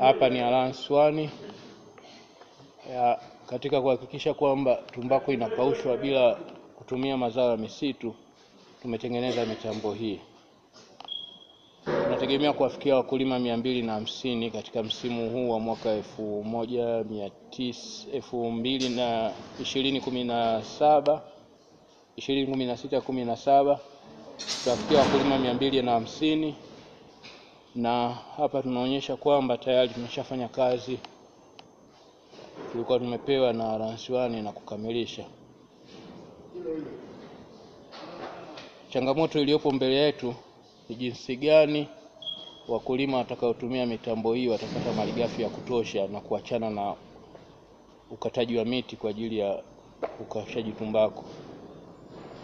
Hapa ni Alliance One katika kuhakikisha kwamba tumbaku inakaushwa bila kutumia mazao ya misitu. Tumetengeneza mitambo hii. Tunategemea kuwafikia wakulima 250 katika msimu huu wa mwaka 2016-17. Tutafikia wakulima 250, na hapa tunaonyesha kwamba tayari tumeshafanya kazi tulikuwa tumepewa na Alliance One na kukamilisha. Changamoto iliyopo mbele yetu ni jinsi gani wakulima watakaotumia mitambo hii watapata malighafi ya kutosha na kuachana na ukataji wa miti kwa ajili ya ukashaji tumbaku.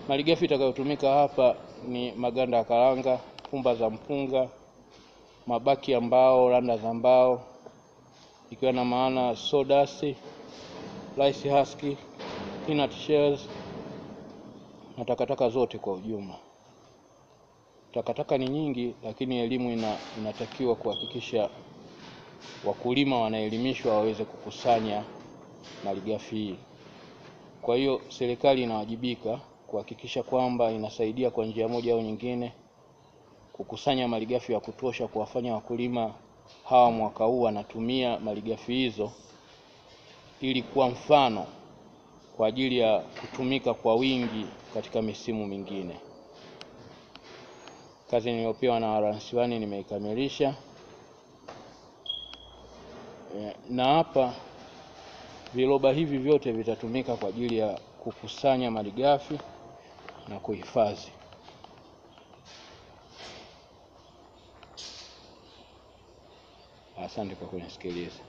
Malighafi itakayotumika hapa ni maganda ya karanga, pumba za mpunga, mabaki ya mbao, randa za mbao, ikiwa na maana sawdust, rice husk, peanut shells na takataka zote kwa ujumla. Takataka ni nyingi, lakini elimu inatakiwa kuhakikisha wakulima wanaelimishwa waweze kukusanya malighafi hii. Kwa hiyo serikali inawajibika kuhakikisha kwamba inasaidia kwa njia moja au nyingine kukusanya malighafi ya kutosha, kuwafanya wakulima hawa mwaka huu wanatumia malighafi hizo ili kuwa mfano kwa ajili ya kutumika kwa wingi katika misimu mingine. Kazi niliyopewa na Alliance One nimeikamilisha, na hapa viroba hivi vyote vitatumika kwa ajili ya kukusanya malighafi na kuhifadhi. Asante kwa kunisikiliza.